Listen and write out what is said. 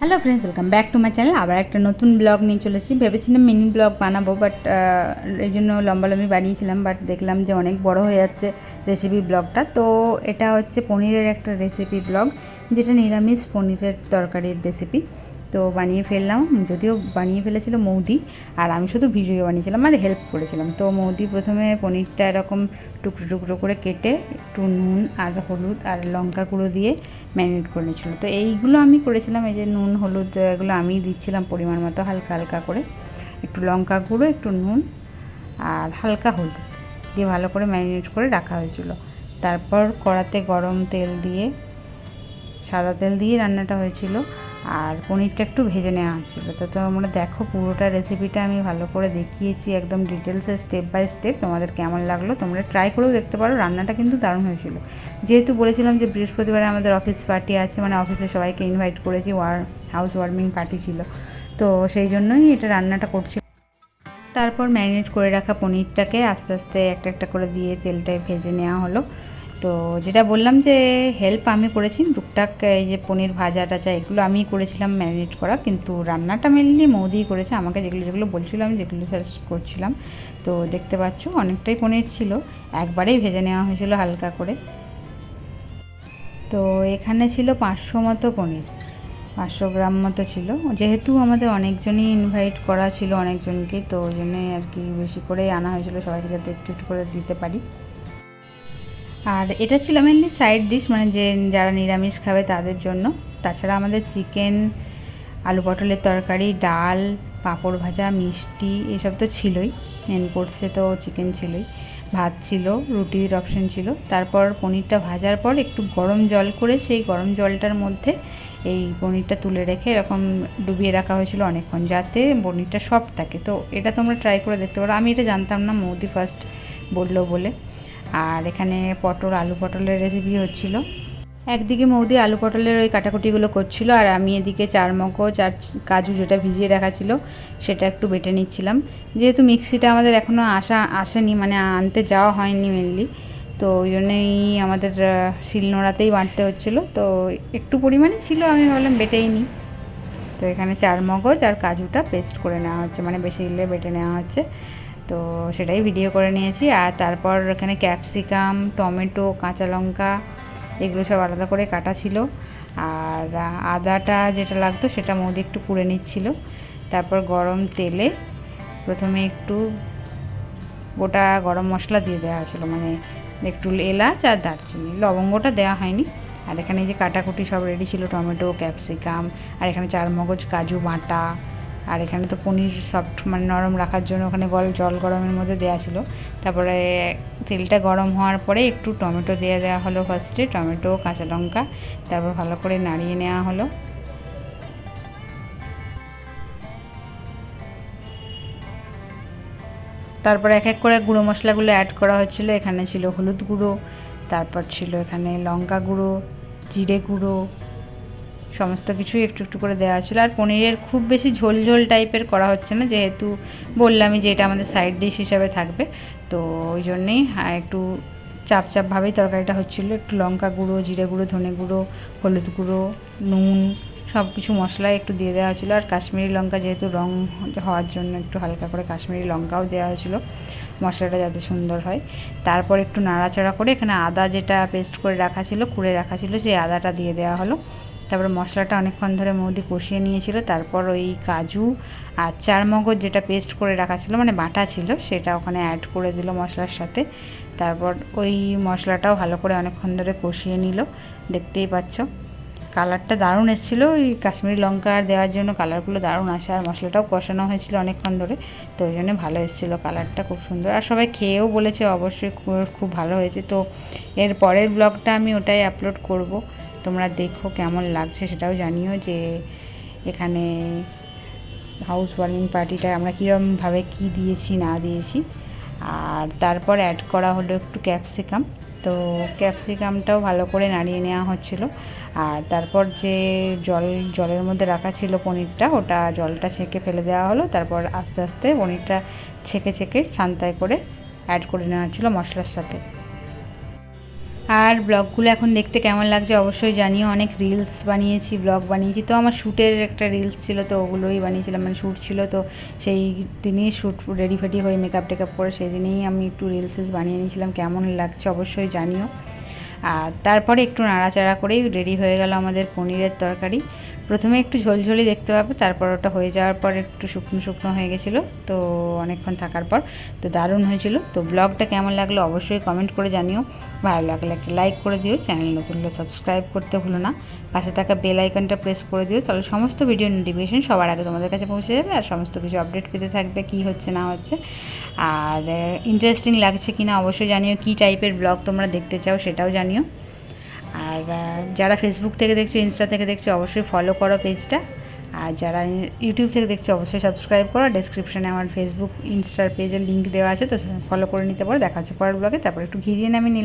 Hello friends, welcome back to my channel. আবার একটা নতুন ব্লগ নিয়ে চলে এসেছি। ভেবেছিলাম মিনি ব্লগ বানাবো, বাট এই জন্য লম্বালম্বি বানিয়েছিলাম, বাট দেখলাম যে অনেক বড় হয়ে যাচ্ছে রেসিপি ব্লগটা। তো এটা হচ্ছে পনিরের একটা রেসিপি ব্লগ, যেটা নিরামিষ পনিরের তরকারির রেসিপি। তো বানিয়ে ফেললাম, যদিও বানিয়ে ফেলেছিল মৌদি, আর আমি শুধু ভিডিও বানিয়েছিলাম আর হেল্প করেছিলাম। তো মৌদি প্রথমে পনিরটা এরকম টুকরো টুকরো করে কেটে একটু নুন আর হলুদ আর লঙ্কা গুঁড়ো দিয়ে ম্যারিনেট করে নিয়েছিলো। তো এইগুলো আমি করেছিলাম, এই যে নুন হলুদ এগুলো আমি দিচ্ছিলাম পরিমাণ মতো, হালকা হালকা করে একটু লঙ্কা গুঁড়ো, একটু নুন আর হালকা হলুদ দিয়ে ভালো করে ম্যারিনেট করে রাখা হয়েছিল। তারপর কড়াতে গরম তেল দিয়ে, সাদা তেল দিয়ে রান্নাটা হয়েছিল, আর পনিরটা একটু ভেজে নেওয়া হচ্ছিলো। তো তোমরা দেখো, পুরোটা রেসিপিটা আমি ভালো করে দেখিয়েছি, একদম ডিটেলসে স্টেপ বাই স্টেপ। তোমাদের কেমন লাগলো তোমরা ট্রাই করেও দেখতে পারো, রান্নাটা কিন্তু দারুণ হয়েছিল। যেহেতু বলেছিলাম যে বৃহস্পতিবারে আমাদের অফিস পার্টি আছে, মানে অফিসে সবাইকে ইনভাইট করেছি, হাউস ওয়ার্মিং পার্টি ছিল, তো সেই জন্যই এটা রান্নাটা করছি। তারপর ম্যারিনেট করে রাখা পনিরটাকে আস্তে আস্তে একটা একটা করে দিয়ে তেলটায় ভেজে নেওয়া হলো। তো যেটা বললাম যে হেল্প আমি করেছি টুকটাক, এই যে পনির ভাজা টাজা এগুলো আমি করেছিলাম ম্যারিনেট করা, কিন্তু রান্নাটা মেনলি মৌদিই করেছে। আমাকে যেগুলো যেগুলো বলছিল আমি যেগুলো সার্চ করছিলাম। তো দেখতে পাচ্ছ অনেকটাই পনির ছিল, একবারেই ভেজে নেওয়া হয়েছিল হালকা করে। তো এখানে ছিল 500 মতো পনির, 500 গ্রাম মতো ছিল। যেহেতু আমাদের অনেকজনই ইনভাইট করা ছিল, অনেকজনকে, তো ওই জন্যই আর কি বেশি করেই আনা হয়েছিল, সবাইকে যাতে একটু একটু করে দিতে পারি। আর এটা ছিল মেনলি সাইড ডিশ, মানে যে যারা নিরামিষ খাবে তাদের জন্য। তাছাড়া আমাদের চিকেন, আলু পটলের তরকারি, ডাল, পাঁপড় ভাজা, মিষ্টি এসব তো ছিলই। মেন কোর্সে তো চিকেন ছিলই, ভাত ছিল, রুটির অপশন ছিল। তারপর পনিরটা ভাজার পর একটু গরম জল করে সেই গরম জলটার মধ্যে এই পনিরটা তুলে রেখে এরকম ডুবিয়ে রাখা হয়েছিল অনেকক্ষণ, যাতে পনিরটা সফট থাকে। তো এটা তোমরা ট্রাই করে দেখতে পারো, আমি এটা জানতাম না, মৌদি ফার্স্ট বললো বলে। আর এখানে আলু পটলের রেসিপি হচ্ছিল। একদিকে মৌদি আলু পটলের ওই কাটাকুটিগুলো করছিল, আর আমি এদিকে চারমগজ আর কাজু যেটা ভিজিয়ে রাখা ছিল সেটা একটু বেটে নিচ্ছিলাম। যেহেতু মিক্সিটা আমাদের এখনও আসেনি, মানে আনতে যাওয়া হয়নি মেনলি, তো ওই জন্যই আমাদের শিলনোড়াতেই বাটতে হচ্ছিলো। তো একটু পরিমাণে ছিল, আমি ভাবলাম বেটেই নিই। তো এখানে চারমগজ আর কাজুটা পেস্ট করে নেওয়া হচ্ছে, মানে বেশি দিলে বেটে নেওয়া হচ্ছে। তো সেটাই ভিডিও করে নিয়েছি। আর তারপর এখানে ক্যাপসিকাম, টমেটো, কাঁচা লঙ্কা এগুলো সব আলাদা করে কাটা ছিল। আর আদাটা যেটা লাগতো সেটা মৌদি একটু কুড়ে নিচ্ছিল। তারপর গরম তেলে প্রথমে একটু গোটা গরম মশলা দিয়ে দেওয়া হয়েছিলো, মানে একটু এলাচ আর দারচিনি, লবঙ্গটা দেওয়া হয়নি। আর এখানে যে কাটাকুটি সব রেডি ছিল, টমেটো, ক্যাপসিকাম, আর এখানে চারমগজ, কাজু বাটা, আর এখানে তো পনির সফট মানে নরম রাখার জন্য ওখানে জল গরমের মধ্যে দেওয়া ছিল। তারপরে তেলটা গরম হওয়ার পরে একটু টমেটো দিয়ে দেওয়া হলো ফার্স্টে, টমেটো, কাঁচা লঙ্কা, তারপর ভালো করে নাড়িয়ে নেওয়া হলো। তারপর এক এক করে গুঁড়ো মশলাগুলো অ্যাড করা হচ্ছিলো। এখানে ছিল হলুদ গুঁড়ো, তারপর ছিল এখানে লঙ্কা গুঁড়ো, জিরে গুঁড়ো, সমস্ত কিছুই একটু একটু করে দেওয়া ছিল। আর পনিরের খুব বেশি ঝোল ঝোল টাইপের করা হচ্ছে না, যেহেতু বললামই যে এটা আমাদের সাইড ডিশ হিসাবে থাকবে, তো ওই জন্যেই একটু চাপ চাপভাবেই তরকারিটা হচ্ছিলো। একটু লঙ্কা গুঁড়ো, জিরে গুঁড়ো, ধনে গুঁড়ো, হলুদ গুঁড়ো, নুন, সব কিছু মশলা একটু দিয়ে দেওয়া হয়েছিলো। আর কাশ্মীরি লঙ্কা যেহেতু রং হওয়ার জন্য একটু হালকা করে কাশ্মীরি লঙ্কাও দেওয়া হয়েছিলো, মশলাটা যাতে সুন্দর হয়। তারপর একটু নাড়াচাড়া করে এখানে আদা যেটা পেস্ট করে রাখা ছিল, কুড়ে রাখা ছিল, সেই আদাটা দিয়ে দেওয়া হলো। তারপর মশলাটা অনেকক্ষণ ধরে মৌদি কষিয়ে নিয়েছিল। তারপর ওই কাজু আর চারমগজ যেটা পেস্ট করে রাখা ছিল, মানে বাটা ছিল, সেটা ওখানে অ্যাড করে দিল মশলার সাথে। তারপর ওই মশলাটাও ভালো করে অনেকক্ষণ ধরে কষিয়ে নিল। দেখতেই পাচ্ছ কালারটা দারুণ এসেছিলো, ওই কাশ্মীরি লঙ্কা দেওয়ার জন্য কালারগুলো দারুণ আসে। আর মশলাটাও কষানো হয়েছিল অনেকক্ষণ ধরে, তো ওই জন্য ভালো এসেছিলো কালারটা, খুব সুন্দর। আর সবাই খেয়েও বলেছে অবশ্যই খুব ভালো হয়েছে। তো এর পরের ব্লগটা আমি ওটাই আপলোড করব, তোমরা দেখো কেমন লাগছে সেটাও জানিও, যে এখানে হাউস ওয়ার্মিং পার্টিটা আমরা কীরকমভাবে কী দিয়েছি না দিয়েছি। আর তারপর অ্যাড করা হলো একটু ক্যাপসিকাম, তো ক্যাপসিকামটাও ভালো করে নাড়িয়ে নেওয়া হচ্ছিলো। আর তারপর যে জলের মধ্যে রাখা ছিল পনিরটা, ওটা জলটা ছেঁকে ফেলে দেওয়া হলো। তারপর আস্তে আস্তে পনিরটা ছেঁকে ছেঁকে ছান্তায় করে অ্যাড করে নেওয়া হচ্ছিলো মশলার সাথে। আর ব্লগগুলো এখন দেখতে কেমন লাগছে অবশ্যই জানিও। অনেক রিলস বানিয়েছি, ব্লগ বানিয়েছি। তো আমার শ্যুটের একটা রিলস ছিল, তো ওগুলোই বানিয়েছিলাম, মানে শ্যুট ছিল, তো সেই দিনই শ্যুট রেডি ফেডি হয়ে মেকআপ টেকআপ করে সেই দিনেই আমি একটু রিলস বানিয়ে নিয়েছিলাম। কেমন লাগছে অবশ্যই জানিও। আর তারপরে একটু নাড়াচাড়া করেই রেডি হয়ে গেল আমাদের পনিরের তরকারি। প্রথমে একটু ঝোলঝোলি দেখতে পাবে, তারপর ওটা হয়ে যাওয়ার পর একটু শুকনো শুকনো হয়ে গেছিলো, তো অনেকক্ষণ থাকার পর তো দারুণ হয়েছিল। তো ব্লগটা কেমন লাগলো অবশ্যই কমেন্ট করে জানিও। ভালো লাগলে একটা লাইক করে দিও, চ্যানেল নতুন হলে সাবস্ক্রাইব করতে ভুলো না, পাশে থাকা বেল আইকনটা প্রেস করে দিও, তাহলে সমস্ত ভিডিও নোটিফিকেশন সবার আগে তোমাদের কাছে পৌঁছে যাবে আর সমস্ত কিছু আপডেট পেতে থাকবে কী হচ্ছে না হচ্ছে। আর ইন্টারেস্টিং লাগছে কি না অবশ্যই জানিও, কী টাইপের ব্লগ তোমরা দেখতে চাও সেটাও জানিও। আর যারা ফেসবুক থেকে দেখছো, ইনস্টা থেকে দেখছো অবশ্যই ফলো করো পেজটা। আর যারা ইউটিউব থেকে দেখছো অবশ্যই সাবস্ক্রাইব করো। ডেসক্রিপশনে আমার ফেসবুক ইনস্টার পেজের লিঙ্ক দেওয়া আছে, তো ফলো করে নিতে পারো। দেখা হচ্ছে পরের ব্লগে। তারপর একটু ঘি দিয়ে আমি নিলাম।